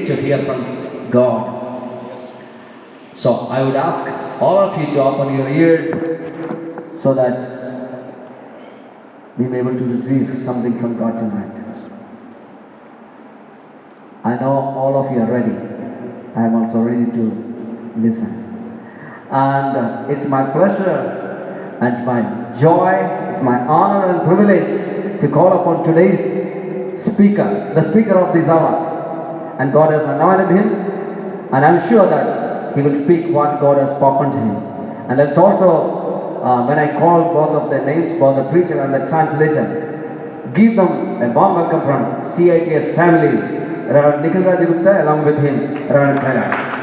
to hear from God. So I would ask all of you to open your ears so that we may be able to receive something from God tonight. I know all of you are ready. I am also ready to listen. And it's my pleasure and it's my joy, it's my honor and privilege to call upon today's speaker, the speaker of this hour. And God has anointed him, and I'm sure that he will speak what God has spoken to him. And it's also, when I call both of their names, both the preacher and the translator, give them a warm welcome from CITS family, Reverend Nikhil Rajagupta, along with him, Reverend Kailash.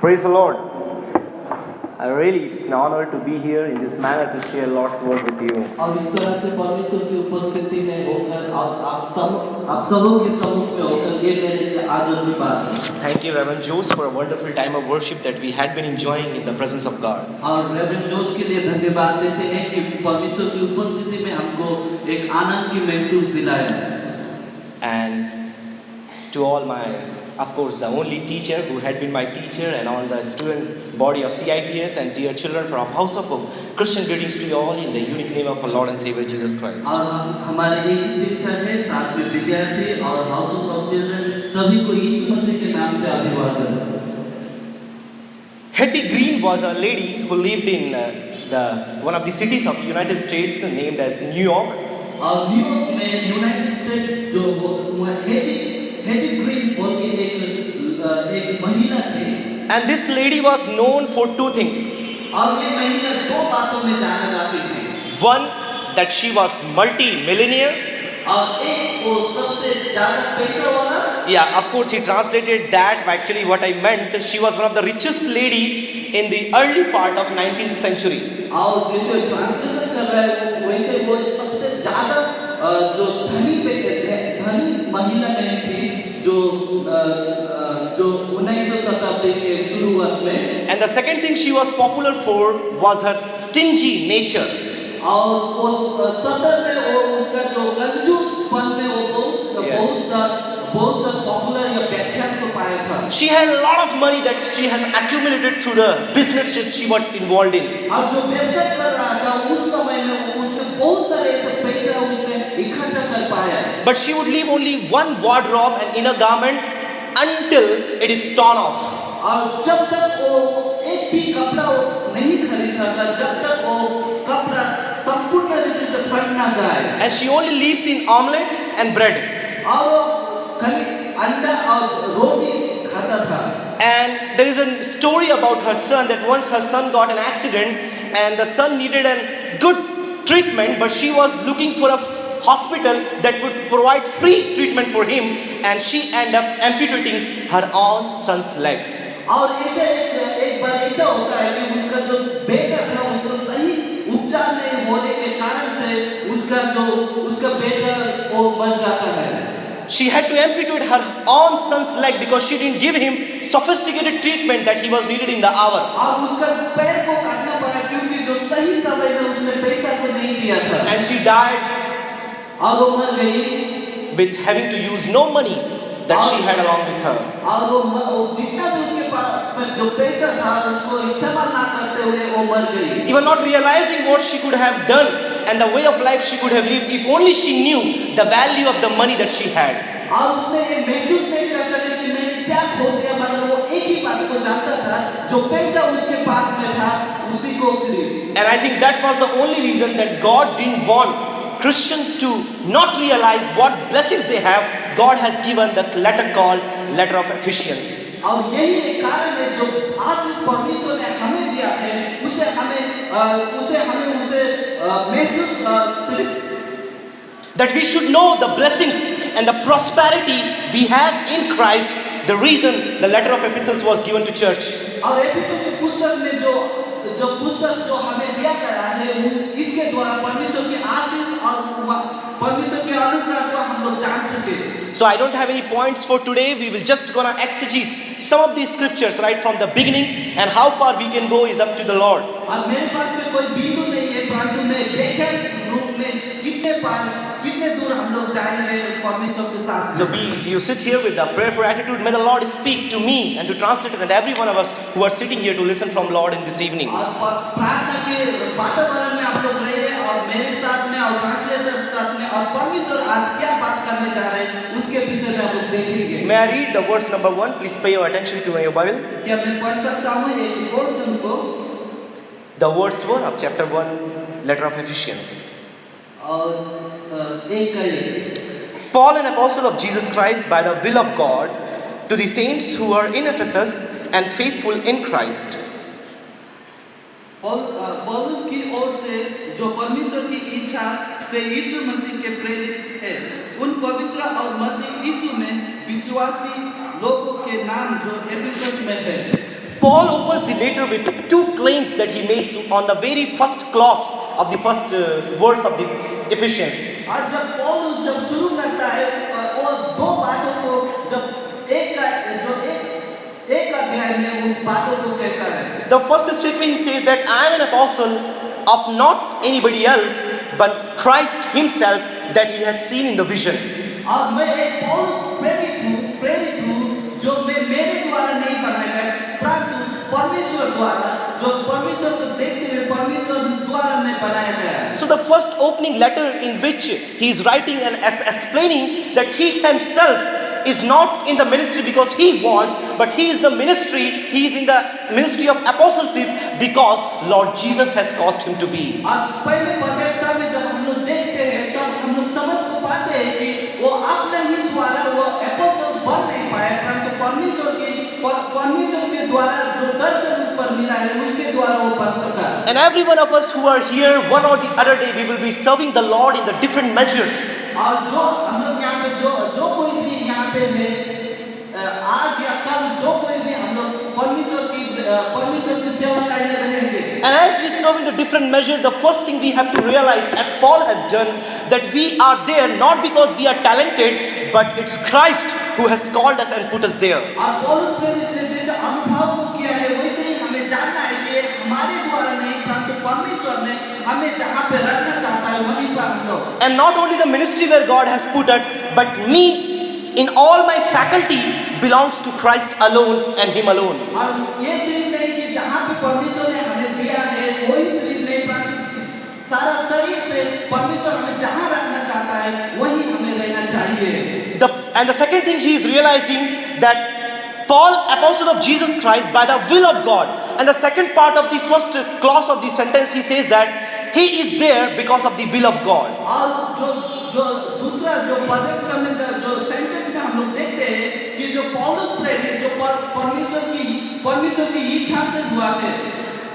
Praise the Lord. Really, it's an honor to be here in this manner to share Lord's word with you. और इस तरह से परमेश्वर की उपस्थिति में होकर आप सबों के सम्मुख में होकर ये मेरे लिए आदर की बात है. Thank you, Reverend Jose, for a wonderful time of worship that we had been enjoying in the presence of God. और रेवरेंड जोस के लिए धन्यवाद देते हैं कि परमेश्वर की उपस्थिति में हमको एक आनंद की महसूस दिलाया. And to all my, of course, the only teacher who had been my teacher, and all the student body of CITS and dear children from House of Hope, Christian greetings to you all in the unique name of our Lord and Savior Jesus Christ. और हमारे एक ही शिक्षक है, साथ में विद्यार्थी और house of hope children सभी को यीशु मसीह के नाम से अभिवादन. Hetty Green was a lady who lived in one of the cities of the United States named as New York. और न्यूयॉर्क में यूनाइटेड स्टेट जो हेटी ग्रीन बोल के एक महिला थी. And this lady was known for two things. और ये महिला दो बातों में जाना जाती थी. One, that she was multi-millionaire. और एक वो सबसे ज़्यादा पैसा वाला. Yeah, of course he translated that, but actually what I meant, she was one of the richest lady in the early part of 19th century. और जैसे ट्रांसलेशन कर रहा है वैसे वो सबसे ज़्यादा जो धनी महिला नहीं थी जो 19वीं शताब्दी के शुरुआत में. And the second thing she was popular for was her stingy nature. और उस सदर में वो उसका जो कंजूसपन में वो बहुत सा पॉपुलर या व्याख्यान को पाया था. She had a lot of money that she has accumulated through the business that she was involved in. और जो व्यवसाय कर रहा था उस समय में उसने बहुत सारे ऐसे पैसे उसने इकट्ठा कर पाया. But she would leave only one wardrobe and inner garment until it is torn off. और जब तक वो एक भी कपड़ा नहीं खरीदता था जब तक वो कपड़ा संपूर्ण रीति से फट ना जाए. And she only lives in omelette and bread. और वो खाली अंडा और रोटी खाता था. And there is a story about her son that once her son got an accident and the son needed a good treatment, but she was looking for a hospital that would provide free treatment for him, and she ended up amputating her own son's leg. और ऐसे एक बार ऐसा होता है कि उसका जो बेटा था उसको सही उपचार नहीं होने के कारण से उसका बेटा वो मर जाता है. She had to amputate her own son's leg because she didn't give him sophisticated treatment that he was needed in the hour. और उसका पैर को काटना पड़ा क्योंकि जो सही समय में उसने पैसा को नहीं दिया था. And she died और वो मर गई with having to use no money that she had along with her. और वो जितना भी उसके पास में जो पैसा था उसको इस्तेमाल ना करते हुए वो मर गई. Even not realizing what she could have done and the way of life she could have lived if only she knew the value of the money that she had. और उसने ये महसूस नहीं कर सका कि मैंने क्या खो दिया, मगर वो एक ही बात को जानता था जो पैसा उसके पास में था उसी को सिर्फ. And I think that was the only reason that God didn't want Christians to not realize what blessings they have. God has given the letter called letter of Ephesians. और यही एक कारण है जो आशीष परमेश्वर ने हमें दिया है उसे हमें महसूस that we should know the blessings and the prosperity we have in Christ. The reason the letter of epistles was given to church. और एफिसुस की पुस्तक में जो पुस्तक पुस्तक जो हमें दिया गया है वो इसके द्वारा परमेश्वर की आशीष और परमेश्वर के अनुग्रह को हम लोग जान सके। So I don't have any points for today. We will just gonna exegese some of these scriptures right from the beginning, and how far we can go is up to the Lord. अब मेरे पास में कोई बिंदु नहीं है, परंतु मैं व्याख्या रूप में कितने दूर हम लोग जाएंगे परमेश्वर के साथ। So you sit here with a prayerful attitude. May the Lord speak to me and to translate it, and every one of us who are sitting here to listen from Lord in this evening. और प्रार्थना के वातावरण में आप लोग रहिए और मेरे साथ में और ट्रांसलेटर के साथ में, और परमेश्वर आज क्या बात करने जा रहे हैं उसके विषय में आप लोग देखेंगे। May I read the verse number 1? Please pay your attention to your Bible. क्या मैं पढ़ सकता हूँ एक पोर्शन को? The verse 1 of chapter 1, letter of Ephesians. और एक करिए। Paul, an apostle of Jesus Christ by the will of God, to the saints who are in Ephesus and faithful in Christ. पौलुस की ओर से जो परमेश्वर की इच्छा से यीशु मसीह के प्रेरित है, उन पवित्र और मसीह यीशु में विश्वासी लोगों के नाम जो एफिसस में है। Paul opens the letter with two claims that he makes on the very first clause of the first verse of the Ephesians. और जब पौलुस जब शुरू करता है वो दो बातों को जब एक अध्याय में उस बातों को कहता है। The first statement he says that I am an apostle of not anybody else but Christ himself that he has seen in the vision. और मैं एक पौलुस प्रेरित हूँ जो मैं मेरे द्वारा नहीं बनाया गया, परंतु परमेश्वर द्वारा, जो परमेश्वर को देखते हुए परमेश्वर द्वारा मैं बनाया गया। So the first opening letter in which he is writing and explaining that he himself is not in the ministry because he wants, but he is in the ministry of apostleship because Lord Jesus has caused him to be. और पहले पदेशा में जब हम लोग देखते हैं तब हम लोग समझ को पाते हैं कि वो अपने ही द्वारा वो एपोस्टल बन नहीं पाए, परंतु परमेश्वर के द्वारा जो दर्शन उस पर मिला है उसके द्वारा वो बन सका। And every one of us who are here, one or the other day, we will be serving the Lord in the different measures. और जो हम लोग यहाँ पे जो कोई भी यहाँ पे है आज या कल जो कोई भी हम लोग परमेश्वर की सेवा करने रहेंगे। And as we serve in the different measures, the first thing we have to realize, as Paul has done, that we are there not because we are talented, but it's Christ who has called us and put us there. और पौलुस प्रेरित ने जैसे अनुभव को किया है वैसे ही हमें जानना है कि हमारे द्वारा नहीं परंतु परमेश्वर ने हमें जहाँ पे रखना चाहता है वहीं पर हम लोग। And not only the ministry where God has put it, but me in all my faculty belongs to Christ alone and Him alone. और ये सिर्फ नहीं कि जहाँ पे परमेश्वर ने हमें दिया है वही सिर्फ नहीं परंतु सारा शरीर से परमेश्वर हमें जहाँ रखना चाहता है वही हमें रहना चाहिए। And the second thing he is realizing that Paul, apostle of Jesus Christ by the will of God. And the second part of the first clause of the sentence, he says that he is there because of the will of God. और जो दूसरा जो पद में जो sentence में हम लोग देखते हैं कि जो पौलुस प्रेरित जो परमेश्वर की इच्छा से हुआ है।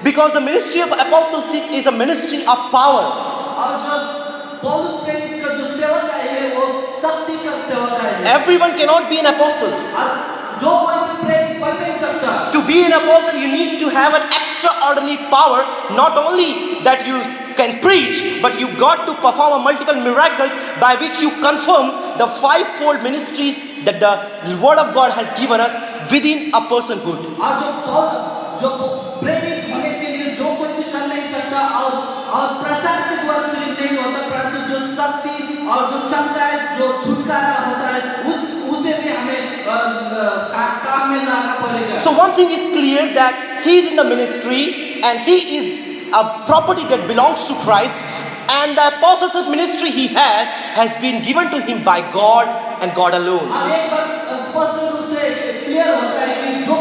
Because the ministry of apostleship is a ministry of power. और जो पौलुस प्रेरित का जो सेवक है वो शक्ति का सेवक है। Everyone cannot be an apostle. जो कोई भी प्रेरित बन नहीं सकता। To be an apostle, you need to have an extraordinary power. Not only that you can preach, but you got to perform a multiple miracles by which you confirm the fivefold ministries that the Word of God has given us within a personhood. और जो प्रेरित होने के लिए जो कोई भी कर नहीं सकता और प्रचार के द्वारा सिर्फ नहीं होता परंतु जो शक्ति और जो क्षमता है जो छुटकारा होता है उसे भी हमें काम में लाना पड़ेगा। So one thing is clear that he is in the ministry and he is a property that belongs to Christ, and the apostleship ministry he has been given to him by God and God alone. और एक बात स्पष्ट रूप से clear होता है कि जो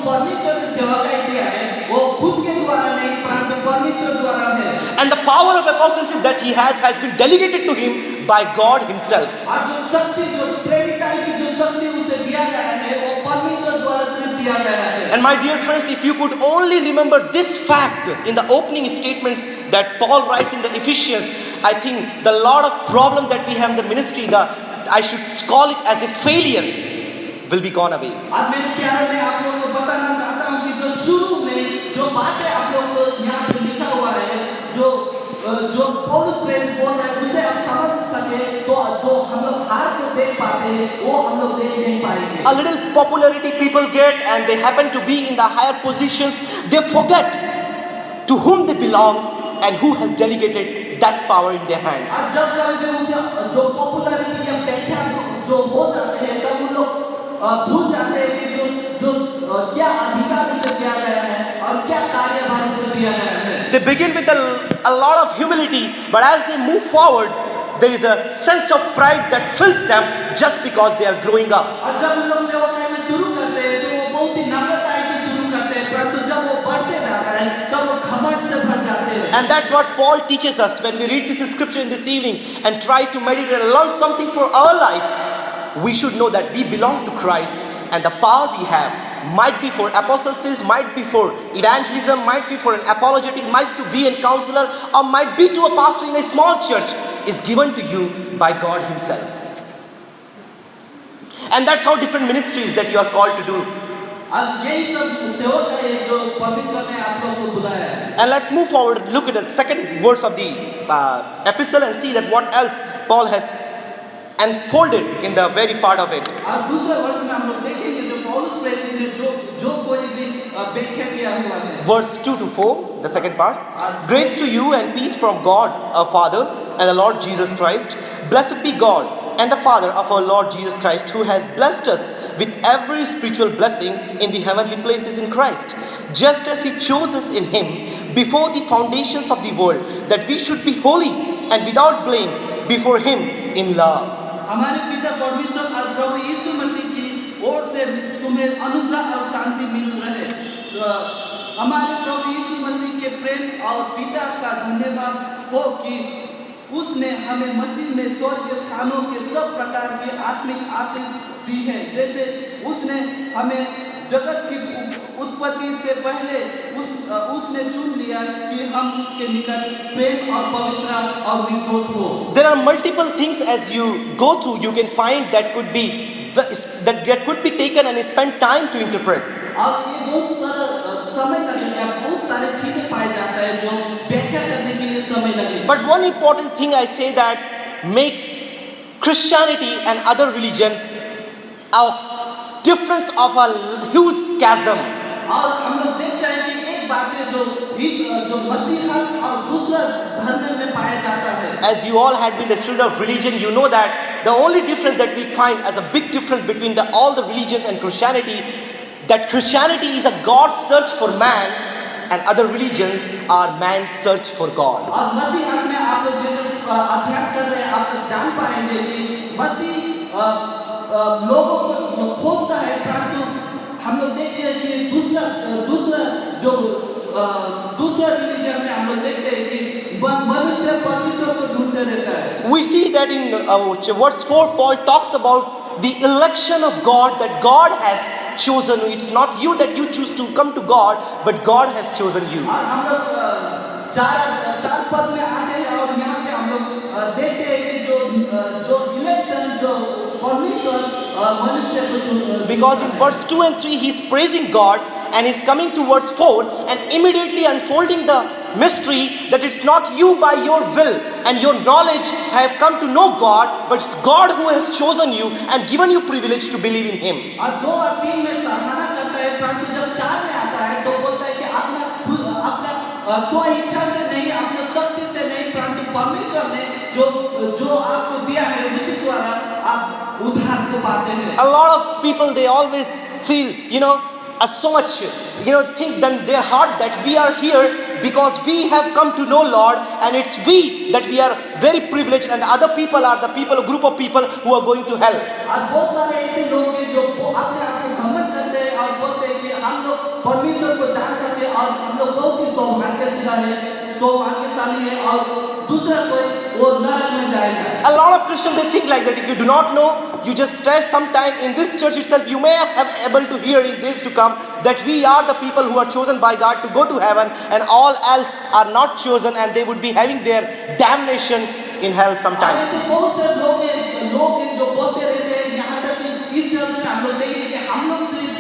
परमेश्वर की सेवा का दिया है वो खुद के द्वारा नहीं परंतु परमेश्वर द्वारा है। And the power of apostleship that he has been delegated to him by God himself. और जो शक्ति जो प्रेरिताई की जो शक्ति उसे दिया गया है वो परमेश्वर द्वारा सिर्फ दिया गया है। And my dear friends, if you could only remember this fact in the opening statements that Paul writes in the Ephesians, I think the lot of problem that we have in the ministry, I should call it as a failure, will be gone away. आज मेरे प्यारे मैं आप लोगों को बताना चाहता हूँ कि जो शुरू में जो बातें आप लोगों को यहाँ पे लिखा तो जो हम लोग हार को देख पाते हैं वो हम लोग देख नहीं पाएंगे। A little popularity people get and they happen to be in the higher positions, they forget to whom they belong and who has delegated that power in their hands. और जब कभी भी उसे जो पॉपुलैरिटी या व्याख्या जो हो जाते हैं तब उन लोग भूल जाते हैं कि क्या अधिकार उसे दिया गया है और क्या कार्यभार उसे दिया गया है। They begin with a lot of humility, but as they move forward, there is a sense of pride that fills them just because they are growing up. और जब उन लोग सेवा में शुरू करते हैं तो वो बहुत ही नम्रता से शुरू करते हैं, परंतु जब वो बढ़ते जाते हैं तब वो घमंड से भर जाते हैं। And that's what Paul teaches us when we read this scripture in this evening and try to meditate and learn something for our life. We should know that we belong to Christ and the power we have might be for apostasy, might be for evangelism, might be for an apologetic, might to be a counselor, or might be to a pastor in a small church is given to you by God Himself. And that's how different ministries that you are called to do. और यही सब सेवक है जो परमेश्वर ने आप लोगों को बुलाया है। And let's move forward, look at the second verse of the epistle and see that what else Paul has unfolded in the very part of it. और दूसरे वर्ष में हम लोग देखेंगे जो पौलुस प्रेरित ने जो कोई भी व्याख्या किया हुआ है। Verse 2 to 4, the second part. Grace to you and peace from God our Father and the Lord Jesus Christ. Blessed be God and the Father of our Lord Jesus Christ, who has blessed us with every spiritual blessing in the heavenly places in Christ, just as He chose us in Him before the foundations of the world, that we should be holy and without blame before Him in love. हमारे पिता परमेश्वर और प्रभु यीशु मसीह की ओर से तुम्हें अनुग्रह और शांति मिल रहे। हमारे प्रभु यीशु मसीह के प्रेम और पिता का धन्यवाद हो कि उसने हमें मसीह में स्वर्गीय स्थानों के सब प्रकार की आत्मिक आशीष दी है, जैसे उसने हमें जगत की उत्पत्ति से पहले उसने चुन लिया कि हम उसके निकट प्रेम और पवित्र और निर्दोष हो। There are multiple things as you go through you can find that could be taken and spend time to interpret. और ये बहुत सारा समय लगेगा, बहुत सारे चीजें पाए जाता है जो व्याख्या करने के लिए समय लगेगा। But one important thing I say that makes Christianity and other religion a difference of a huge chasm. और हम लोग देख रहे हैं कि एक बात है जो मसीहत और दूसरा धर्म में पाया जाता है। As you all had been a student of religion, you know that the only difference that we find as a big difference between all the religions and Christianity, that Christianity is a God search for man and other religions are man's search for God. और मसीहत में आप लोग जैसे अध्ययन कर रहे हैं आप लोग जान पाएंगे कि मसीह लोगों को खोजता है, परंतु हम लोग देखते हैं कि दूसरा रिलीजन में हम लोग देखते हैं कि मनुष्य परमेश्वर को ढूंढते रहता है। We see that in verse 4 Paul talks about the election of God, that God has chosen you. It's not you that you choose to come to God, but God has chosen you. और हम लोग चार पद में आते हैं और यहाँ पे हम लोग देखते हैं कि जो इलेक्शन जो परमेश्वर मनुष्य को चुन। Because in verse 2 and 3 he is praising God and is coming to verse 4 and immediately unfolding the mystery that it's not you by your will and your knowledge have come to know God, but it's God who has chosen you and given you privilege to believe in Him. और 2 और 3 में सराहना करता है, परंतु जब 4 में आता है तो बोलता है कि आपने अपना स्व इच्छा से नहीं, अपने शक्ति से नहीं, परंतु परमेश्वर ने जो आपको दिया है उसी द्वारा आप उद्धार को पाते हैं। A lot of people, they always feel, so much, think in their heart that we are here because we have come to know Lord, and it's we that we are very privileged, and other people are the people, a group of people who are going to hell. और बहुत सारे ऐसे लोग हैं जो अपने आप को घमंड करते हैं और बोलते हैं कि हम लोग परमेश्वर को जान सकते हैं और हम लोग बहुत ही सौभाग्यशाली है और दूसरा कोई वो नरक में जाएगा। A lot of Christians, they think like that. If you do not know, you just stay sometime in this church itself, you may have able to hear in days to come that we are the people who are chosen by God to go to heaven, and all else are not chosen, and they would be having their damnation in hell sometimes. ऐसे बहुत से लोग हैं जो बोलते रहते हैं, यहाँ तक कि इस चर्च में हम लोग देखेंगे कि हम लोग सिर्फ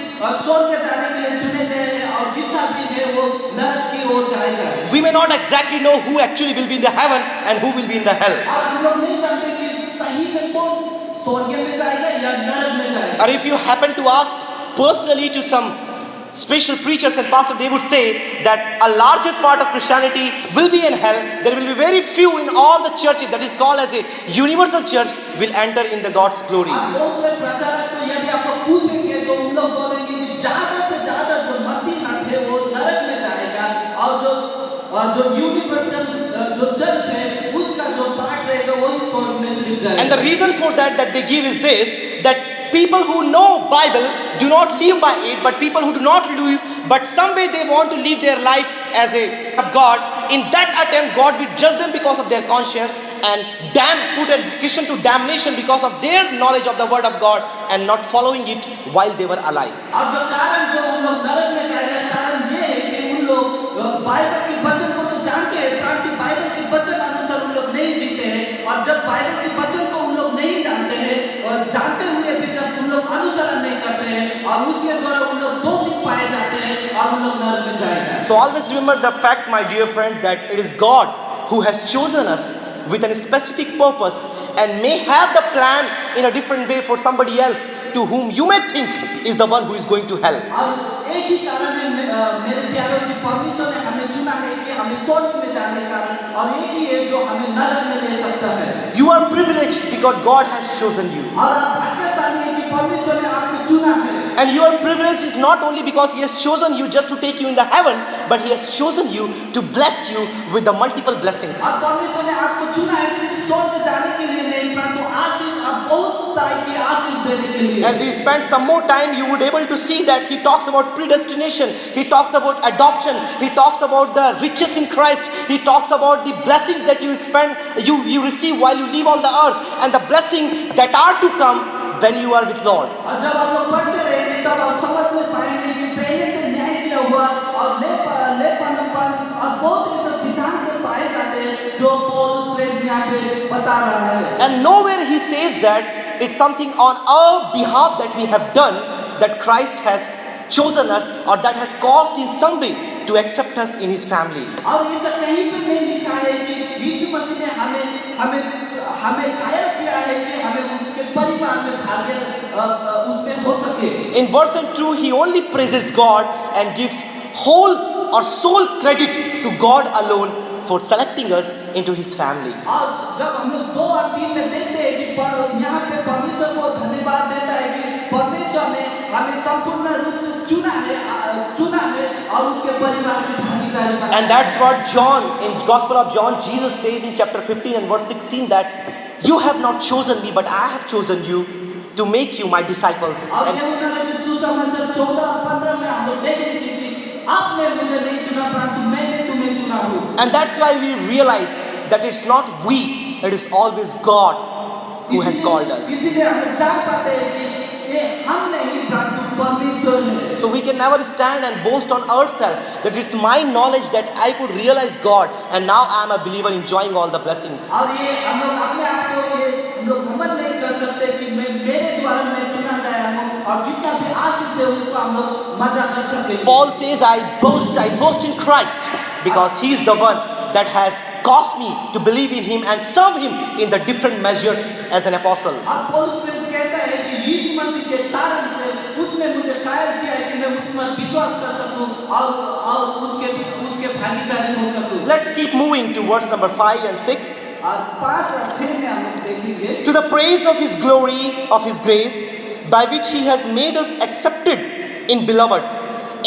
स्वर्ग में जाने के लिए चुने गए हैं और जितना भी है वो नरक की ओर जाएगा। We may not exactly know who actually will be in the heaven and who will be in the hell. और हम लोग नहीं जानते कि सही में कौन स्वर्ग में जाएगा या नरक में जाएगा? Or if you happen to ask personally to some special preachers and pastors, they would say that a larger part of Christianity will be in hell. There will be very few in all the churches, that is called as a universal church, will enter in the God's glory. आप बहुत से प्रचारक तो यदि आपको पूछेंगे तो उन लोग बोलेंगे कि ज्यादा से ज्यादा जो मसीहा थे वो नरक में जाएगा, और जो यूनिवर्सल जो चर्च है उसका जो पार्ट रहेगा वही स्वर्ग में सिर्फ जाएगा। And the reason for that they give is this, that people who know Bible do not live by it, but people who do not live, but some way they want to live their life as a of God. In that attempt, God will judge them because of their conscience and put a Christian to damnation because of their knowledge of the word of God and not following it while they were alive. और जो कारण जो उन लोग नरक में जाएगा, कारण ये है कि उन लोग बाइबल के वचन को तो जानते हैं, परंतु बाइबल के वचन अनुसार उन लोग नहीं जीते हैं। और जब बाइबल के वचन को उन लोग नहीं जानते हैं और जानते हुए भी जब उन लोग अनुसरण नहीं करते हैं और उसके द्वारा उन लोग दोषी पाए जाते हैं और उन लोग नरक में जाएगा। So always remember the fact, my dear friend, that it is God who has chosen us with a specific purpose and may have the plan in a different way for somebody else to whom you may think is the one who is going to hell. और एक ही कारण है मेरे प्यारों की, परमेश्वर ने हमें चुना है कि हमें स्वर्ग में जाने का कारण, और एक ही है जो हमें नरक में ले सकता है। You are privileged because God has chosen you. और आप भाग्यशाली हैं कि परमेश्वर ने आपको चुना है। And your privilege is not only because He has chosen you just to take you in the heaven, but He has chosen you to bless you with the multiple blessings. और परमेश्वर ने आपको चुना है सिर्फ स्वर्ग जाने के लिए नहीं, परंतु आशीष और बहुत तरह की आशीष देने के लिए। As you spend some more time, you would able to see that He talks about predestination, He talks about adoption, He talks about the riches in Christ, He talks about the blessings that you spend, you receive while you live on the earth, and the blessing that are to come when you are with Lord. और जब आप लोग पढ़ते रहेंगे तब आप समझ में पाएंगे कि पहले से न्याय किया हुआ और लेपनपन और बहुत ऐसे सिद्धांत पाए जाते हैं जो पौलुस प्रेरित यहाँ पे बता रहा है। And nowhere he says that it's something on our behalf that we have done, that Christ has chosen us or that has caused in some way to accept us in His family. और ऐसा कहीं पे नहीं लिखा है कि यीशु मसीह ने हमें कायल किया है कि हमें उसके परिवार में भाग्य उसमें हो सके। In verse 2, he only praises God and gives whole or sole credit to God alone for selecting us into His family. और जब हम लोग 2 और 3 में देखते हैं कि यहाँ पे परमेश्वर को धन्यवाद देता है कि परमेश्वर ने हमें संपूर्ण रूप से चुना है और उसके परिवार की भागीदारी बनाई। And that's what John, in Gospel of John, Jesus says in chapter 15 and verse 16 that you have not chosen me, but I have chosen you to make you my disciples. और यूहन्ना रचित सुसमाचार 14 और 15 में हम लोग देखेंगे कि आपने मुझे नहीं चुना परंतु मैंने तुम्हें चुना हूँ। And that's why we realize that it's not we, it is always God who has called us. इसीलिए हम लोग जान पाते हैं कि ये हम नहीं परंतु परमेश्वर है। So we can never stand and boast on ourselves that it's my knowledge that I could realize God and now I am a believer enjoying all the blessings. और ये हम लोग अपने आप को ये हम लोग घमंड नहीं कर सकते कि मेरे द्वारा मैं चुना गया हूँ और जितना भी आशीष है उसको हम लोग मजा कर सके। Paul says I boast in Christ because He is the one that has caused me to believe in Him and serve Him in the different measures as an apostle. और पौलुस कहता है कि यीशु मसीह के कारण से उसने मुझे कायल किया है कि मैं उसमें विश्वास कर सकूं और उसके भागीदारी हो सकूं। Let's keep moving to verse number 5 and 6. और 5 और 6 में हम लोग देखेंगे To the praise of His glory, of His grace, by which He has made us accepted in Beloved.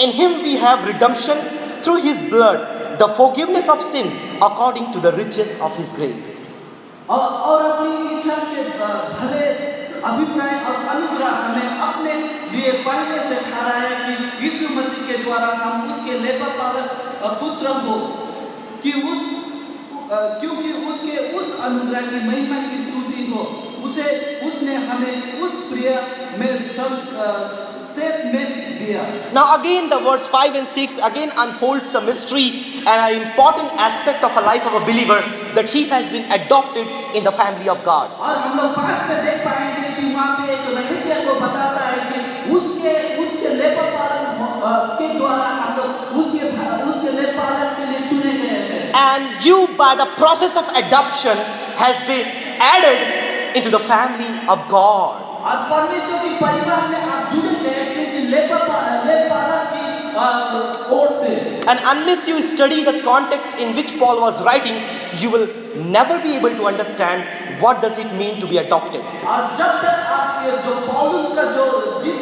In Him we have redemption through His blood, the forgiveness of sin according to the riches of His grace. और अपनी इच्छा के भले अभिप्राय और अनुग्रह हमें अपने लिए पहले से ठहराया है कि यीशु मसीह के द्वारा हम उसके लेपापालक पुत्र हो कि क्योंकि उसके उस अनुग्रह की महिमा की स्तुति हो, उसने हमें उस प्रिय में सेत में दिया। Now again the verse 5 and 6 again unfolds a mystery and an important aspect of a life of a believer that he has been adopted in the family of God. और हम लोग 5 में देख पाएंगे कि वहाँ पे एक रहस्य को बताता है कि उसके लेपापालक के द्वारा हम लोग उसके लेपालक के लिए चुने गए हैं। And you by the process of adoption has been added into the family of God. और परमेश्वर के परिवार में आप जुड़े गए क्योंकि लेपाला की ओर से। And unless you study the context in which Paul was writing, you will never be able to understand what does it mean to be adopted. और जब तक आप ये जो पौलुस का जो जिस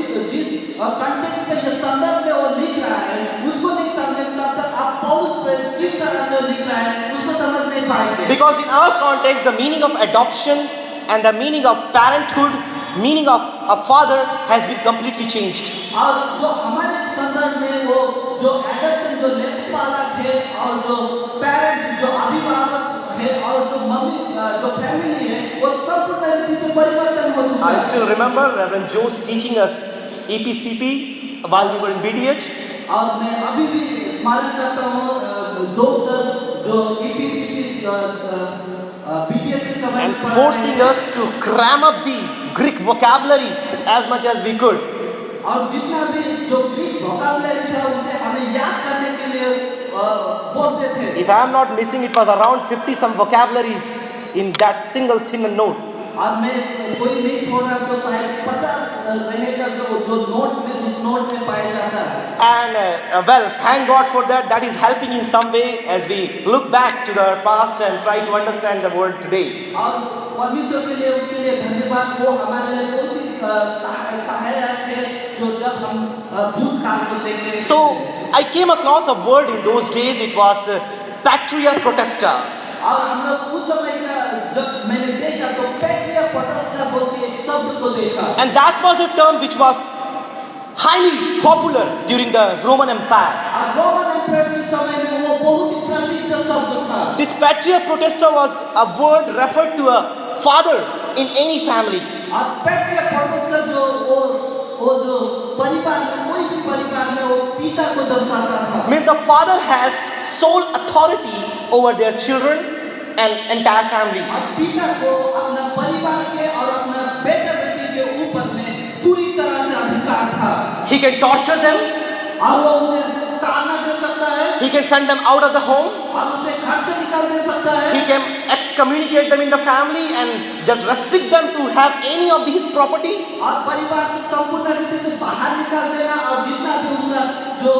कंटेक्स्ट में ये संदर्भ में वो लिख रहा है उसको नहीं समझे तब तक आप पौलुस पे किस तरह से लिख रहा है उसको समझ नहीं पाएंगे। Because in our context, the meaning of adoption and the meaning of parenthood, meaning of a father has been completely changed. और जो हमारे संदर्भ में वो जो एडॉप्शन जो लेपालक है और जो पेरेंट जो अभिभावक है और जो मम्मी जो फैमिली है वो सब रीति से परिवर्तन हो चुका है। I still remember Reverend Joe's teaching us EPCP while we were in BDH. और मैं अभी भी स्मरण करता हूँ दो सर जो EPCP BDH के समय And forcing us to cram up the Greek vocabulary as much as we could. और जितना भी जो ग्रीक वोकैबुलरी था उसे हमें याद करने के लिए बोलते थे। If I am not missing, it was around 50 some vocabularies in that single thin note. और मैं कोई नहीं छोड़ रहा तो शायद 50 रहेगा जो नोट में उस नोट में पाया जाता है। And well, thank God for that. That is helping in some way as we look back to the past and try to understand the word today. और परमेश्वर के लिए उसके लिए धन्यवाद वो हमारे लिए बहुत ही सहायक है जो जब हम भूतकाल को देखते हैं। So I came across a word in those days. It was patria protesta. और हम लोग उस समय का जब मैंने देखा तो पैट्रिया प्रोटेस्टा बोल के एक शब्द को देखा। And that was a term which was highly popular during the Roman Empire. और रोमन एम्पायर के समय में वो बहुत ही प्रसिद्ध शब्द था। This patria protesta was a word referred to a father in any family. और पैट्रिया प्रोटेस्टा जो वो जो परिवार में कोई भी परिवार में वो पिता को दर्शाता था। Means the father has sole authority over their children and entire family. और पिता को अपना परिवार के और अपना बेटा बेटी के ऊपर में पूरी तरह से अधिकार था। He can torture them. और वो उसे ताड़ना दे सकता है। He can send them out of the home. और उसे घर से निकाल दे सकता है। He can excommunicate them in the family and just restrict them to have any of his property. और परिवार से संपूर्ण रीति से बाहर निकाल देना और जितना भी उसका जो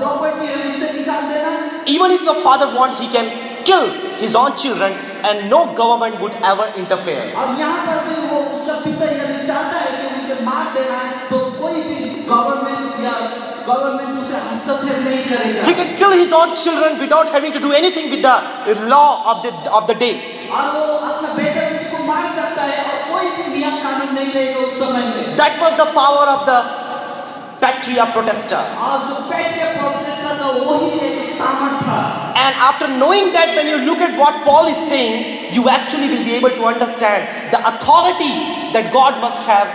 प्रॉपर्टी है उससे निकाल देना। Even if the father wants, he can kill his own children and no government would ever interfere. और यहाँ पर भी वो उसका पिता यदि चाहता है कि उसे मार देना है तो कोई भी गवर्नमेंट उसे हस्तक्षेप नहीं करेगा। He can kill his own children without having to do anything with the law of the day. और वो अपना बेटा बेटी को मार सकता है और कोई भी नियम कानून नहीं रहेगा उस समय में। That was the power of the patria protesta. और जो पैट्रिया प्रोटेस्टा था वही एक सामर्थ था। And after knowing that, when you look at what Paul is saying, you actually will be able to understand the authority that God must have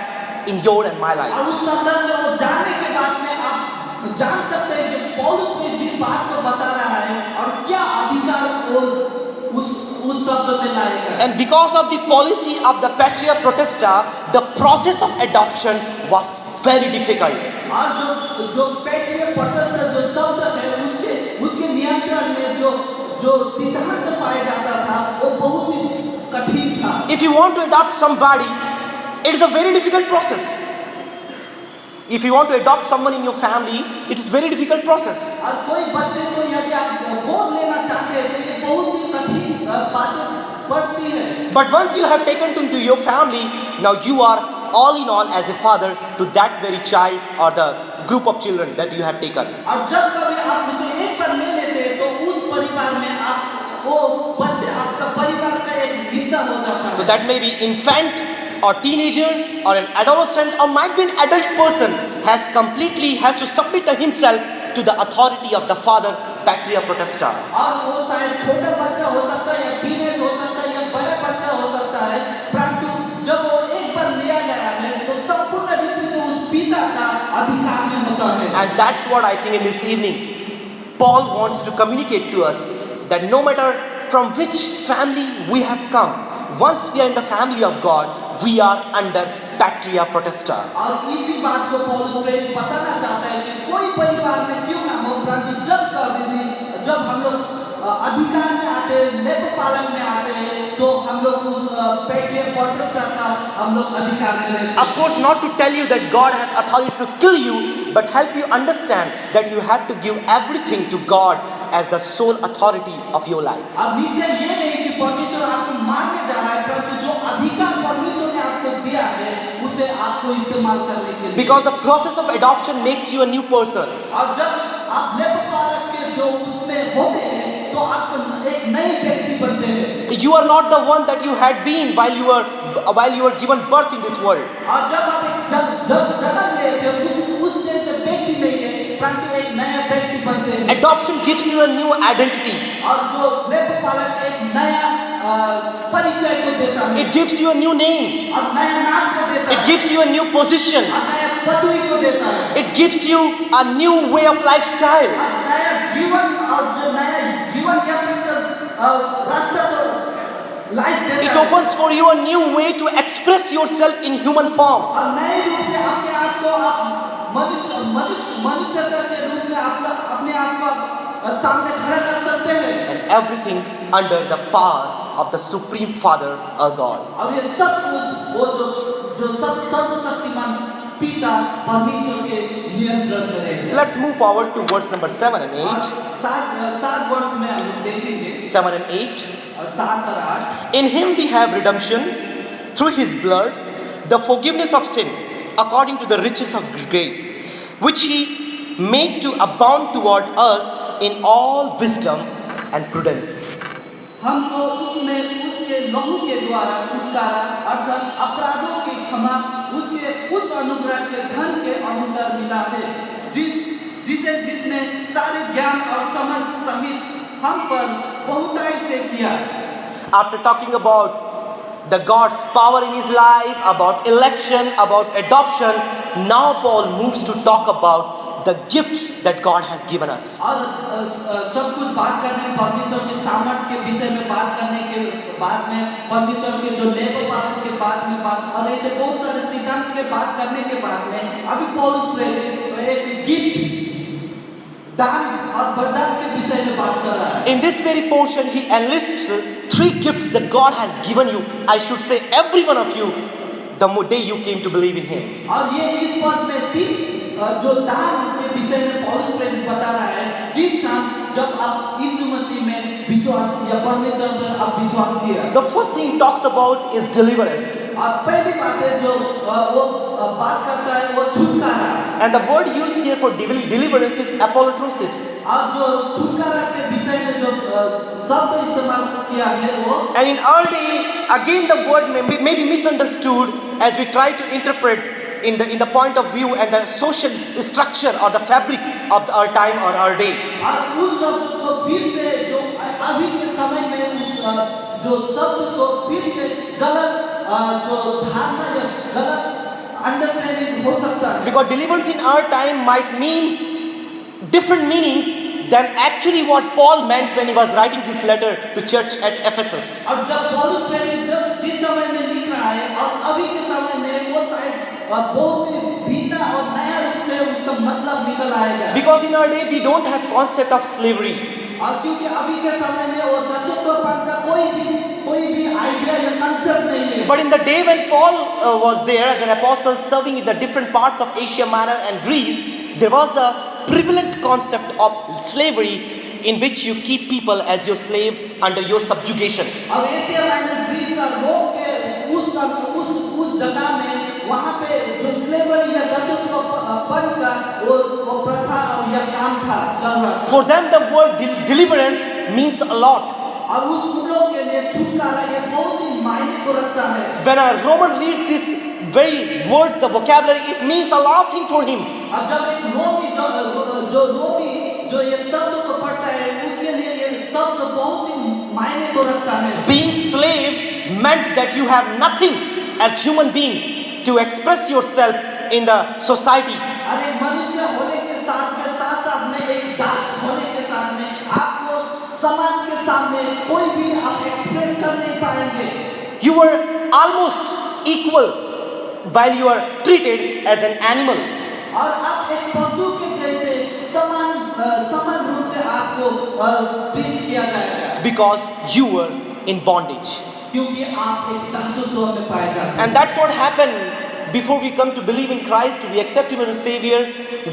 in your and my life. और उस संदर्भ में वो जानने के बाद में आप जान सकते हैं कि पौलुस ने जिस बात को बता रहा है और क्या अधिकार वो उस शब्द में लाएगा। And because of the policy of the patria protesta, the process of adoption was very difficult. और जो पैट्रिया प्रोटेस्टा जो शब्द है उसके नियंत्रण में जो सिद्धांत पाया जाता था वो बहुत ही कठिन था। If you want to adopt somebody, it is a very difficult process. If you want to adopt someone in your family, it is very difficult process. और कोई बच्चे को यदि आप गोद लेना चाहते हैं तो ये बहुत ही कठिन बातें पड़ती है। But once you have taken into your family, now you are all in all as a father to that very child or the group of children that you have taken. और जब कभी आप उसे एक पर ले लेते हैं तो उस परिवार में आप वो बच्चे आपका परिवार का एक हिस्सा हो जाता है। So that may be infant or teenager or an adolescent or might be an adult person has to submit himself to the authority of the father patria protesta. और वो शायद छोटा बच्चा हो सकता है या टीनेज हो सकता है या बड़ा बच्चा हो सकता है परंतु जब वो एक बार लिया गया है तो संपूर्ण रीति से उस पिता का अधिकार में होता है। And that's what I think in this evening Paul wants to communicate to us, that no matter from which family we have come, once we are in the family of God, we are under patria protesta. और इसी बात को पौलुस प्रेरित बताना चाहता है कि कोई परिवार में क्यों ना हो परंतु जब हम लोग अधिकार में आते हैं, नेत्र पालन में आते हैं तो हम लोग उस पेटियम पॉडकास्ट का हम लोग अधिकार में रहते हैं। Of course, not to tell you that God has authority to kill you, but help you understand that you have to give everything to God as the sole authority of your life. अब mission ये नहीं कि परमेश्वर आपको मारने जा रहा है, परंतु जो अधिकार परमेश्वर ने आपको दिया है उसे आपको इस्तेमाल करने के लिए। Because the process of adoption makes you a new person. और जब आप लेपपालक के जो उसमें होते हैं तो आप एक नई व्यक्ति बनते हैं। You are not the one that you had been while you were given birth in this world. और जब आप जब जन्म लेते हैं उस जैसे व्यक्ति नहीं है, परंतु एक नया व्यक्ति बनते हैं। Adoption gives you a new identity. और जो लेपपालक एक नया परिचय को देता है। It gives you a new name. और नया नाम को देता है। It gives you a new position. और नया पदवी को देता है। It gives you a new way of lifestyle. और नया जीवन और जो नया जीवन यापन का रास्ता को लाइफ देता It है। opens for you a new way to express yourself in human form. और नए रूप से अपने आप को आप मनुष्य के रूप में अपने आप को सामने खड़ा कर सकते हैं। And everything under the power of the Supreme Father, our God. और ये सब कुछ वो जो सर्वशक्तिमान पिता परमेश्वर के नियंत्रण में रहेगा। Let's move forward to verse number 7 and 8. सात वर्ष में हम लोग देखेंगे 7 and 8. और 7 और 8। In him we have redemption through his blood, the forgiveness of sin, according to the riches of grace, which he made to abound toward us in all wisdom and prudence. हमको उसमें उसके लहू के द्वारा छुटकारा अर्थात अपराधों की क्षमा उसके उस अनुग्रह के धन के अनुसार मिला है जिसने सारे ज्ञान और समझ सहित हम पर बहुताई से किया। After talking about the God's power in his life, about election, about adoption, now Paul moves to talk about the gifts that God has given us. और सब कुछ बात करने परमेश्वर के सामर्थ के विषय में बात करने के बाद में परमेश्वर के जो लेप पालन के बाद में बात और ऐसे बहुत सारे सिद्धांत के बात करने के बाद में अभी पौलुस प्रेरित एक गिफ्ट दान और वरदान के विषय में बात कर रहा है। In this very portion he enlists 3 gifts that God has given you. I should say every one of you the day you came to believe in him. और ये इस पद में 3 जो दान के विषय में पौलुस प्रेरित बता रहा है जिस शाम जब आप यीशु मसीह में विश्वास या परमेश्वर पर आप विश्वास किया। The first thing he talks about is deliverance. और पहली बात है जो वो बात करता है वो छुटकारा। And the word used here for deliverance is apolutrosis. और जो छुटकारा के विषय में जो शब्द इस्तेमाल किया है वो And in our day, again the word may be misunderstood as we try to interpret in the point of view and the social structure or the fabric of our time or our day. और उस शब्द को फिर से जो अभी के समय में उस जो शब्द को फिर से गलत जो धारणा या गलत अंडरस्टैंडिंग हो सकता है। Because deliverance in our time might mean different meanings than actually what Paul meant when he was writing this letter to church at Ephesus. और जब पौलुस प्रेरित जिस समय में लिख रहा है और अभी के समय में वो शायद बहुत ही भिन्न और नया रूप से उसका मतलब निकल आएगा। Because in our day we don't have concept of slavery. और क्योंकि अभी के समय में वो दासत्वपन का कोई भी आइडिया या कांसेप्ट नहीं है। But in the day when Paul was there as an apostle serving in the different parts of Asia Minor and Greece, there was a prevalent concept of slavery in which you keep people as your slave under your subjugation. और Asia minor Greece और रोम के उस जगह में वहाँ पे जो slavery या दासत्वपन का वो प्रथा या काम था चल रहा था। For them the word deliverance means a lot. और उस लोगों के लिए छुटकारा ये बहुत ही मायने को रखता है। When a Roman reads this very words, the vocabulary, it means a lot of things for him. और जब एक रोमी जो ये शब्द को पढ़ता है उसके लिए ये शब्द बहुत ही मायने को रखता है। Being slave meant that you have nothing as human being to express yourself in the society. और एक मनुष्य होने के साथ में एक दास होने के साथ में आपको समाज के सामने कोई भी आप एक्सप्रेस कर नहीं पाएंगे। You were almost equal while you are treated as an animal. और आप एक पशु के जैसे समान रूप से आपको ट्रीट किया जाएगा। Because you were in bondage. क्योंकि आप एक दासत्व में पाए जाते हैं। And that's what happened before we come to believe in Christ, we accept Him as a Savior.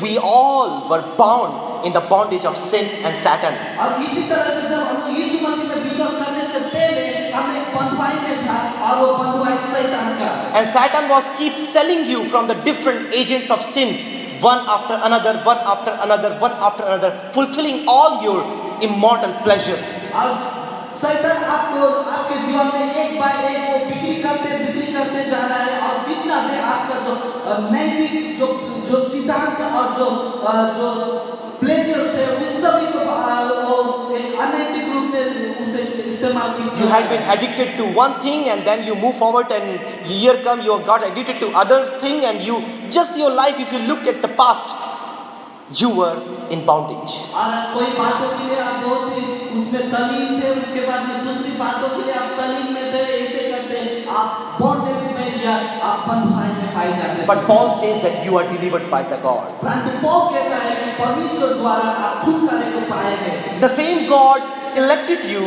We all were bound in the bondage of sin and Satan. और इसी तरह से जब हम लोग यीशु मसीह में विश्वास करने से पहले हम एक बंधुआई में था और वो बंधुआई शैतान का। And Satan was keep selling you from the different agents of sin, one after another, one after another, one after another, fulfilling all your immortal pleasures. और शैतान आपको आपके जीवन में एक बाय एक वो बिक्री करते जा रहा है और जितना भी आपका जो नैतिक जो सिद्धांत और जो प्लेजर्स है उस सभी को वो एक अनैतिक रूप में उसे इस्तेमाल किया। You had been addicted to one thing and then you move forward and here come you got addicted to other thing and you just your life, if you look at the past, you were in bondage. और कोई बातों के लिए आप बहुत ही उसमें तल्लीन थे, उसके बाद में दूसरी बातों के लिए आप तल्लीन में थे, ऐसे करते आप बॉन्डेज में या आप बंधुआई में पाए जाते हैं। But Paul says that you are delivered by the God. परंतु पौल कहता है कि परमेश्वर द्वारा आप छुटकारे को पाए हैं। The same God elected you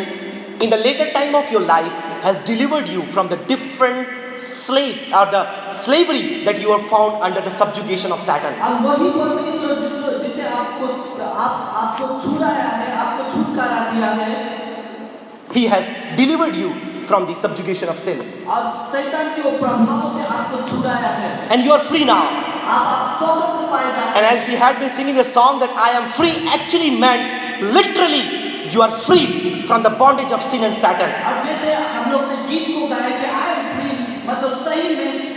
in the later time of your life has delivered you from the different slave or the slavery that you are found under the subjugation of Satan. और वही परमेश्वर जिसे आपको छुड़ाया है, आपको छुटकारा दिया है। He has delivered you from the subjugation of sin. और शैतान के वो प्रभाव से आपको छुड़ाया है। And you are free now. आप स्वतंत्र पाए जाते हैं। And as we had been singing the song that I am free actually meant literally you are freed from the bondage of sin and Satan. और जैसे हम लोग ने गीत को गाया कि आई एम फ्री, मतलब सही में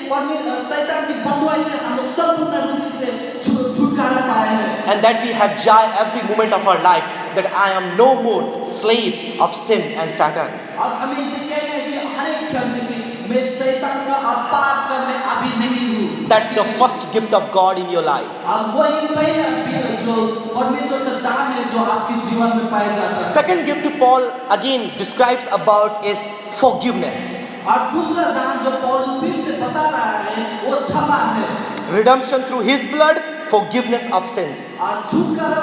शैतान की बंधुआई से हम लोग संपूर्ण रूप से छुटकारा पाए हैं। And that we have joy every moment of our life that I am no more slave of sin and Satan. और हमें इसे कहना है कि हर एक क्षण में कि मैं शैतान का और पाप का मैं अभी नहीं हूँ। That's the first gift of God in your life. और वही पहला जो परमेश्वर का दान है जो आपके जीवन में पाया जाता है। Second gift Paul again describes about is forgiveness. और दूसरा दान जो पौलुस फिर से बता रहा है वो क्षमा है। Redemption through his blood, forgiveness of sins. और छुटकारा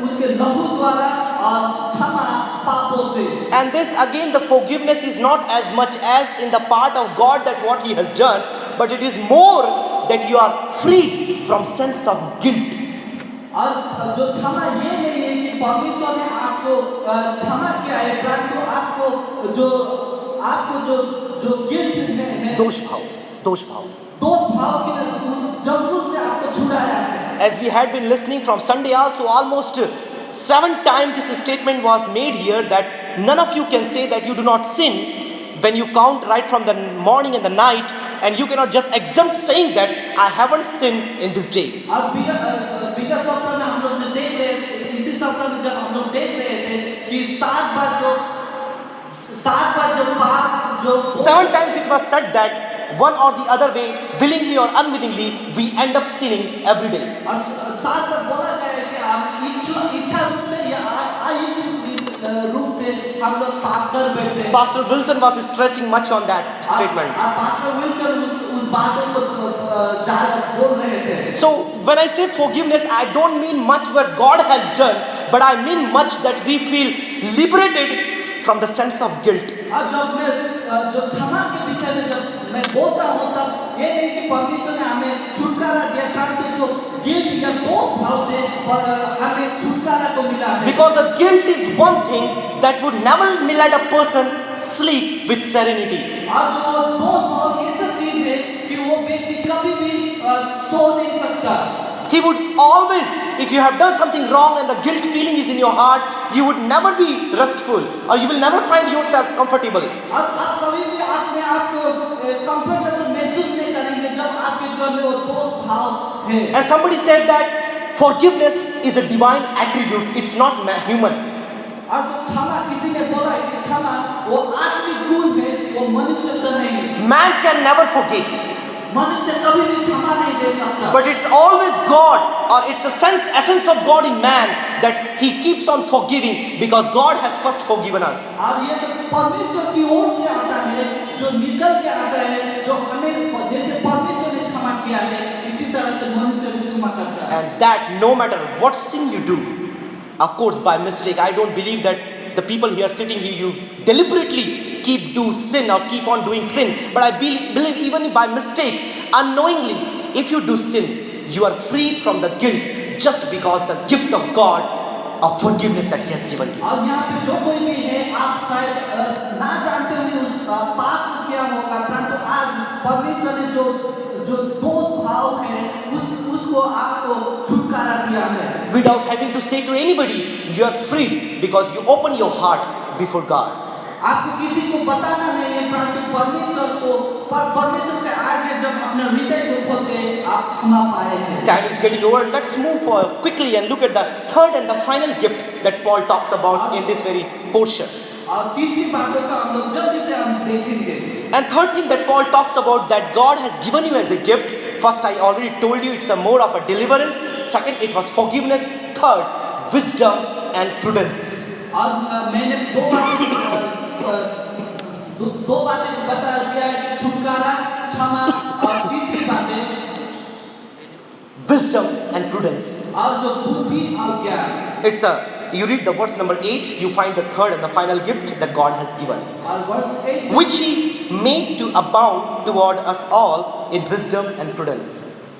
उसके लहू द्वारा और क्षमा पापों से। And this again the forgiveness is not as much as in the part of God that what he has done, but it is more that you are freed from sense of guilt. और जो क्षमा ये नहीं है कि परमेश्वर ने आपको क्षमा किया है, परंतु आपको जो गिल्ट है दोष भाव दोष भाव के उस जबरदस्ती से आपको छुड़ाया है। As we had been listening from Sunday also, almost 7 times this statement was made here that none of you can say that you do not sin when you count right from the morning and the night, and you cannot just exempt saying that I haven't sinned in this day. और विगत सप्ताह में हम लोग ने देख रहे, इसी सप्ताह में जब हम लोग देख रहे थे कि 7 बार जो पाप जो 7 times it was said that one or the other way, willingly or unwillingly, we end up sinning every day. और 7 बार बोला गया है कि आप इच्छा रूप से या अइच्छा रूप से हम लोग पाप कर बैठते हैं। Pastor Wilson was stressing much on that statement. Pastor Wilson उस बातों को ज़्यादा बोल रहे थे। So when I say forgiveness, I don't mean much what God has done, but I mean much that we feel liberated from the sense of guilt. और जब मैं जो क्षमा के विषय में जब मैं बोलता हूँ तब ये नहीं कि परमेश्वर ने हमें छुटकारा दिया, परंतु जो गिल्ट या दोष भाव से हमें छुटकारा को मिला है। Because the guilt is one thing that would never let a person sleep with serenity. और जो दोष भाव ऐसा चीज है कि वो व्यक्ति कभी भी सो नहीं सकता। He would always, if you have done something wrong and the guilt feeling is in your heart, you would never be restful or you will never find yourself comfortable. और आप कभी भी अपने आप को कंफर्टेबल महसूस नहीं करेंगे जब आपके जीवन में वो दोष भाव है। And somebody said that forgiveness is a divine attribute, it's not human. और जो क्षमा किसी ने बोला है कि क्षमा वो आत्मिक गुण है, वो मनुष्य का नहीं है। Man can never forgive. मनुष्य कभी भी क्षमा नहीं दे सकता। But it's always God, or it's the essence of God in man that He keeps on forgiving because God has first forgiven us. और ये तो परमेश्वर की ओर से आता है, जो निकल के आता है, जो हमें जैसे परमेश्वर ने क्षमा किया है, इसी तरह से मनुष्य भी क्षमा करता है। And that no matter what sin you do, of course by mistake, I don't believe that the people here sitting here, you deliberately keep do sin or keep on doing sin. But I believe even by mistake, unknowingly, if you do sin, you are freed from the guilt just because the gift of God of forgiveness that He has given you. और यहाँ पे जो कोई भी है, आप शायद ना जानते हुए उस पाप को किया होगा, परंतु आज परमेश्वर ने जो दोष भाव है उसको आपको छुटकारा दिया है। Without having to say to anybody, you are freed because you open your heart before God. आपको किसी को बताना नहीं है, परंतु परमेश्वर के आगे जब अपने हृदय को खोलते आप क्षमा पाए हैं। Time is getting over. Let's move quickly and look at the third and the final gift that Paul talks about in this very portion. और तीसरी बातों का हम लोग जल्दी से हम देखेंगे। And third thing that Paul talks about that God has given you as a gift. First, I already told you it's a more of a deliverance. Second, it was forgiveness. Third, wisdom and prudence. और मैंने दो बातें बता दिया है कि छुटकारा, क्षमा और तीसरी बातें wisdom and prudence. और जो बुद्धि और ज्ञान। You read the verse number 8, you find the third and the final gift that God has given, और वर्ष 8 which He made to abound toward us all in wisdom and prudence.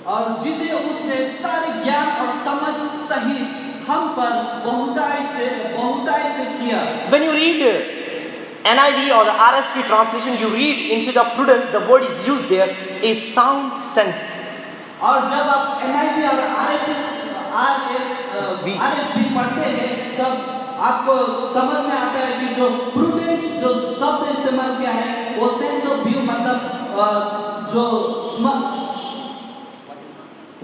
और जिसे उसने सारे ज्ञान और समझ सहित हम पर बहुताई से किया। When you read NIV or the RSV translation, you read instead of prudence, the word is used there is sound sense. और जब आप NIV और RSV पढ़ते हैं, तब आपको समझ में आता है कि जो प्रूडेंस जो शब्द इस्तेमाल किया है, वो सेंस ऑफ व्यू मतलब जो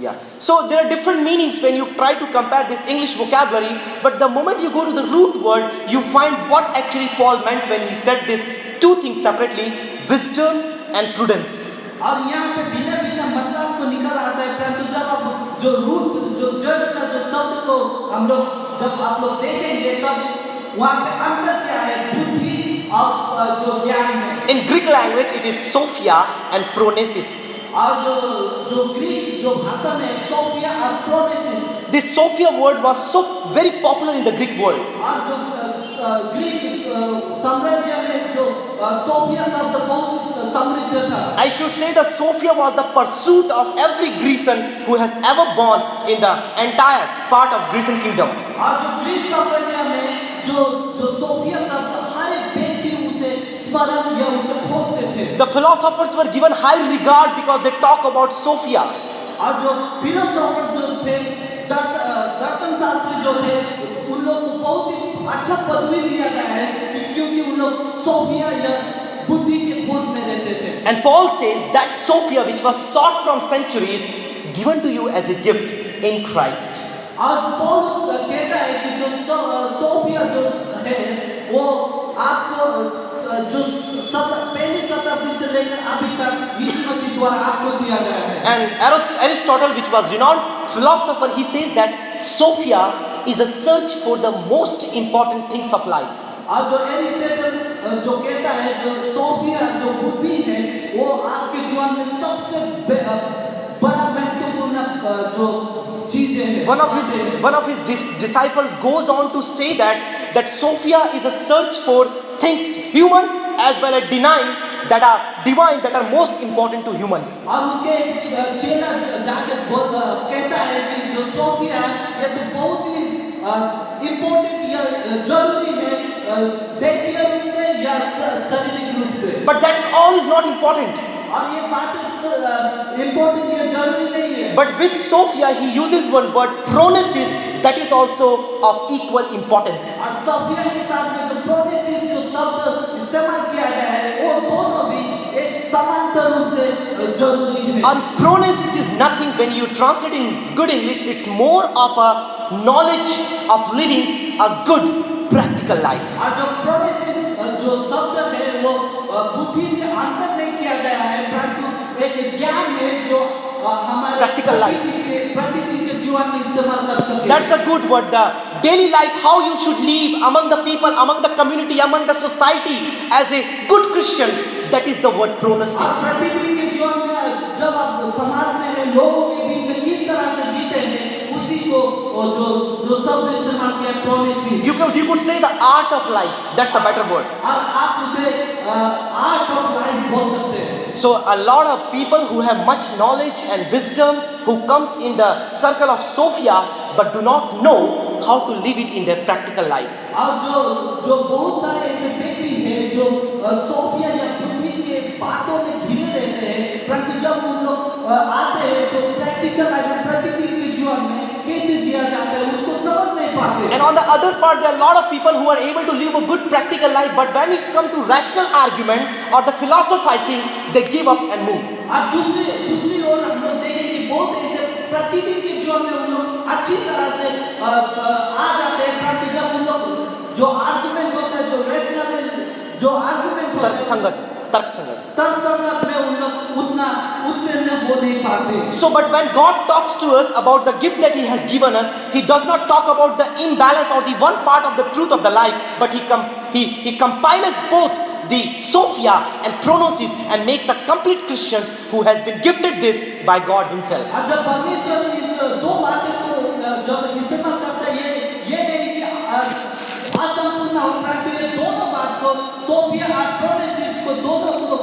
Yeah. So there are different meanings when you try to compare this English vocabulary, but the moment you go to the root word, you find what actually Paul meant when he said these two things separately, wisdom and prudence. और यहाँ पे भिन्न मतलब को निकल आता है, परंतु जब आप जो रूट जो जड़ का जो शब्द को हम लोग जब आप लोग देखेंगे, तब वहाँ पे अंतर क्या है बुद्धि और जो ज्ञान में। In Greek language, it is Sophia and Pronesis. और जो ग्रीक जो भाषा में सोफिया और प्रोनेसिस। This Sophia word was so very popular in the Greek world. और जो ग्रीक साम्राज्य में जो सोफिया शब्द बहुत समृद्ध था। I should say the Sophia was the pursuit of every Grecian who has ever born in the entire part of Grecian kingdom. और जो ग्रीक साम्राज्य में जो सोफिया शब्द हर एक व्यक्ति उसे स्मरण या उसे खोजते थे। The philosophers were given high regard because they talk about Sophia. और जो फिलोसोफर्स जो थे, दर्शन शास्त्री जो थे, उन लोगों को बहुत ही अच्छा पदवी दिया गया है क्योंकि उन लोग सोफिया या बुद्धि के खोज में रहते थे। And Paul says that Sophia which was sought from centuries given to you as a gift in Christ. और पौलुस कहता है कि जो सोफिया जो है वो आपको जो पहली शताब्दी से लेकर अभी तक यीशु मसीह द्वारा आपको दिया गया है। And Aristotle, which was renowned philosopher, he says that Sophia is a search for the most important things of life. और जो एरिस्टोटल जो कहता है जो सोफिया जो बुद्धि है वो आपके जीवन में सबसे बड़ा महत्वपूर्ण जो चीजें हैं। One of his disciples goes on to say that Sophia is a search for things human as well as divine that are divine that are most important to humans. और उसके चेला जाके कहता है कि जो सोफिया ये तो बहुत ही इम्पोर्टेंट या जरूरी है दैहिक रूप से या शारीरिक रूप से। But that's all is not important. और ये बात इम्पोर्टेंट या जरूरी नहीं है। But with Sophia he uses one word pronesis that is also of equal importance. और सोफिया के साथ में जो प्रोनेसिस जो शब्द इस्तेमाल किया गया है वो दोनों भी एक समांतर रूप से जरूरी है। And pronesis is nothing when you translate in good English, it's more of a knowledge of living a good practical life. और जो प्रोनेसिस जो शब्द है वो बुद्धि से अंतर नहीं किया गया है परंतु एक ज्ञान है जो हमारे Practical life. प्रतिदिन के जीवन में इस्तेमाल कर सके। That's a good word. The daily life, how you should live among the people, among the community, among the society as a good Christian. That is the word pronesis. और प्रतिदिन के जीवन में जब आप समाज में लोगों के बीच में किस तरह से जीते हैं उसी को जो जो शब्द इस्तेमाल किया promises, You could say the art of life. That's a better word. और आप उसे आर्ट ऑफ लाइफ बोल सकते हैं। So a lot of people who have much knowledge and wisdom who comes in the circle of Sophia but do not know how to live it in their practical life. और जो जो बहुत सारे ऐसे व्यक्ति हैं जो सोफिया या बुद्धि के बातों में घिरे रहते हैं, परंतु जब उन लोग आते हैं तो प्रैक्टिकल लाइफ में प्रतिदिन के जीवन में कैसे जिया जाता है उसको समझ नहीं पाते। And on the other part, there are a lot of people who are able to live a good practical life, but when it comes to rational argument or the philosophizing, they give up and move. और दूसरी ओर हम लोग देखें कि बहुत ऐसे प्रतिदिन के जीवन में उन लोग अच्छी तरह से आ जाते हैं, परंतु जब उन लोग जो आर्गुमेंट होते हैं, जो रेशनल जो आर्गुमेंट होते हैं, तर्कसंगत में उन लोग उतना उत्तीर्ण हो नहीं पाते। So, but when God talks to us about the gift that He has given us, He does not talk about the imbalance or the one part of the truth of the life, but He compiles both the Sophia and pronounces and makes a complete Christian who has been gifted this by God Himself. अब जब परमेश्वर इस दो बातों को जब इस्तेमाल करता है, ये नहीं कि असंपूर्ण और प्राकृतिक, ये दोनों बात को सोफिया और प्रोमिसेस को दोनों को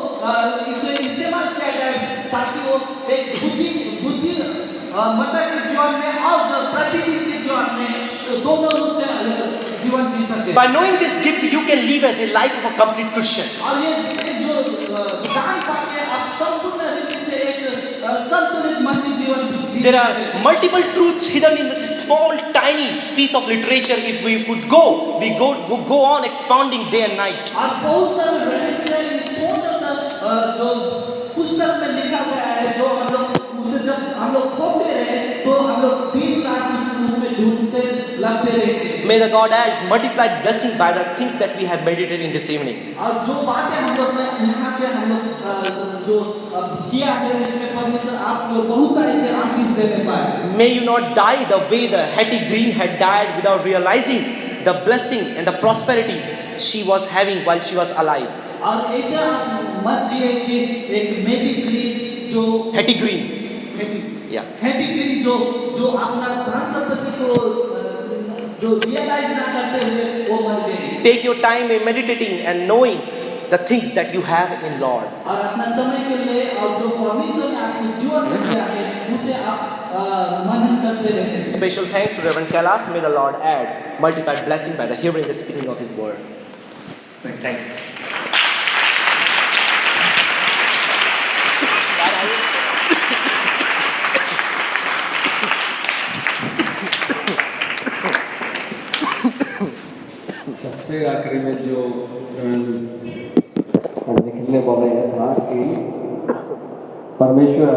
इसे इस्तेमाल किया जाए ताकि वो एक बुद्धि मतलब के जीवन में और प्रतिदिन के जीवन में दोनों रूप से जीवन जी सके। By knowing this gift, you can live as a life of a complete Christian. और ये जो दान पाके आप संपूर्ण रीति से एक संतुलित मसीह जीवन जी। There are multiple truths hidden in this small, tiny piece of literature. If we could go, we go on expounding day and night. और बहुत सारे रहस्य छोटा सा जो पुस्तक में लिखा गया है, जो हम लोग उसे जब हम लोग खोलते रहे तो हम लोग दिन रात उसमें ढूंढते लगते रहते। May the God add multiplied blessing by the things that we have meditated in this evening. और जो बातें हम लोग ने यहाँ से हम लोग जो किया है उसमें परमेश्वर आप लोग बहुत ऐसे आशीष देने पाए। May you not die the way the Hetty Green had died without realizing the blessing and the prosperity she was having while she was alive. और ऐसा आप मत जिए कि एक मेडी ग्रीन जो Hetty Green. हेडी ग्रीन जो अपना धन संपत्ति को जो रियलाइज ना करते हुए वो मर गए। Take your time in meditating and knowing the things that you have in Lord. और अपना समय के लिए और जो परमेश्वर ने आपके जीवन में दिया है उसे आप मनन करते रहें। Special thanks to Reverend Kailas. May the Lord add multiplied blessing by the hearing and the speaking of His word. Thank you. सबसे आखिरी में जो निकलने वाला यह था कि परमेश्वर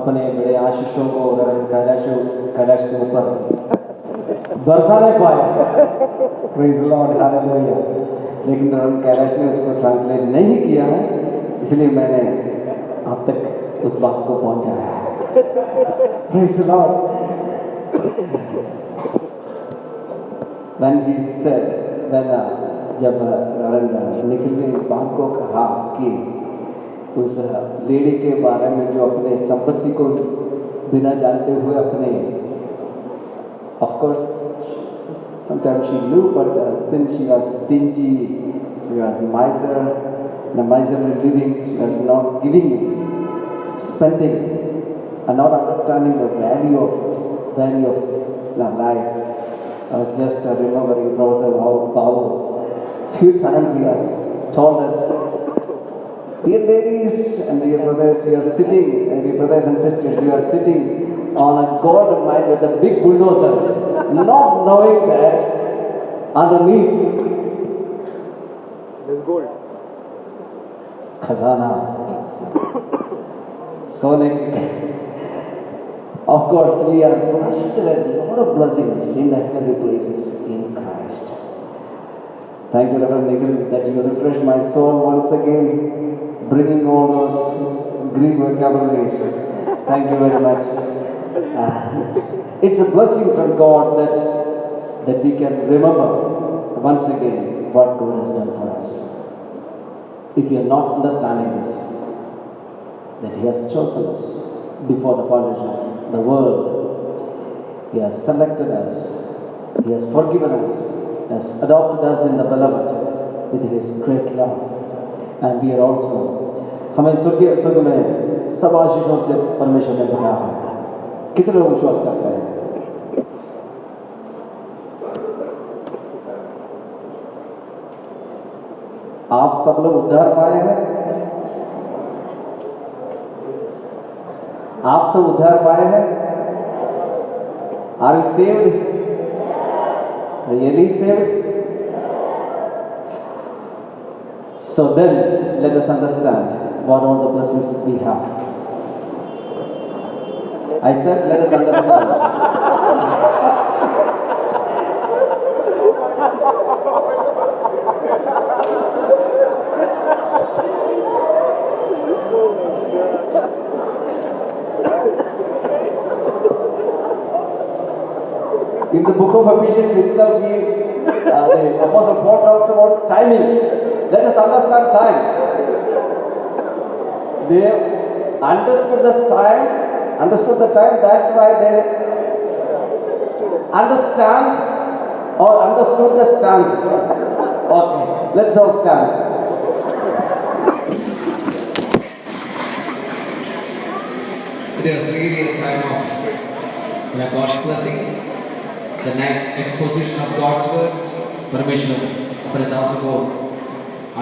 अपने बड़े आशीषों को कैलाश के ऊपर बरसाने पाए। Praise the Lord, hallelujah. लेकिन कैलाश ने उसको ट्रांसलेट नहीं किया है, इसलिए मैंने आप तक उस बात को पहुंचाया है। Praise the Lord. When he said, जब निखिल ने इस बात को कहा कि उस लेडी के बारे में जो अपने संपत्ति को बिना जानते हुए अपने, of course sometimes she knew, but since she was stingy, she was miserly living, she was not giving, spending, and not understanding the value of life. Just remembering Professor how few times he has told us, dear ladies and dear brothers, you are sitting, dear brothers and sisters, you are sitting on a gold mine with a big bulldozer, not knowing that underneath there's gold. Khazana. Sone. Of course, we are blessed with a lot of blessings in the heavenly places in Christ. Thank you, Reverend Nikhil, that you refreshed my soul once again, bringing all those Greek vocabularies. Thank you very much. It's a blessing from God that we can remember once again what God has done for us. If you are not understanding this, that He has chosen us before the foundation of the world, He has selected us. He has forgiven us, has adopted us in the beloved with His great love. And we are also, हमें स्वर्ग में सब आशीषों से परमेश्वर ने भरा है। कितने लोग विश्वास करते हैं? आप सब लोग उद्धार पाए हैं? आप सब उद्धार पाए हैं? Are you saved? Really saved? So then, let us understand what all the blessings that we have. I said, let us understand. In the book of Ephesians itself, the Apostle Paul talks about timing. Let us understand time. They understood the time, that's why they understand or understood the stand. Okay, let's all stand. It was really a time of God's blessing. It's a nice exposition of God's word. परमेश्वर अपने दासों को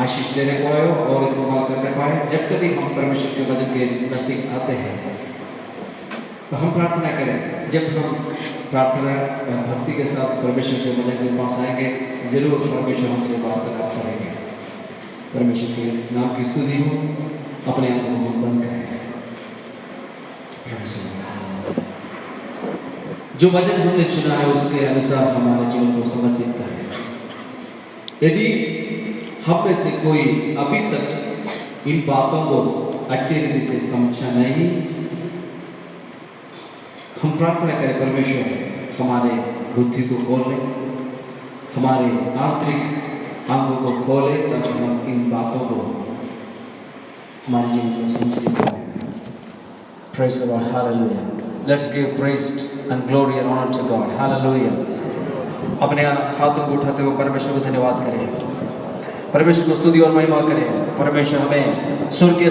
आशीष देने पाए और इस्तेमाल करने पाए। जब कभी हम परमेश्वर के वचन के नजदीक आते हैं तो हम प्रार्थना करें। जब हम प्रार्थना और भक्ति के साथ परमेश्वर के वचन के पास आएंगे, जरूर परमेश्वर हमसे वार्तालाप करेंगे। परमेश्वर के नाम की स्तुति हो। अपने आप को हम बंद करें। जो वचन हमने सुना है उसके अनुसार हमारे जीवन को समर्पित करें। यदि हम में से कोई अभी तक इन बातों को अच्छी रीति से समझा नहीं, हम प्रार्थना करें परमेश्वर हमारे बुद्धि को खोले, हमारे आंतरिक अंगों को खोले ताकि हम इन बातों को हमारे जीवन में समझ पाए। Praise the Lord, hallelujah. Let's give praise and glory and honor to God, hallelujah. अपने हाथों को उठाते हुए परमेश्वर को धन्यवाद करें, परमेश्वर को स्तुति और महिमा करें। परमेश्वर हमें स्वर्गीय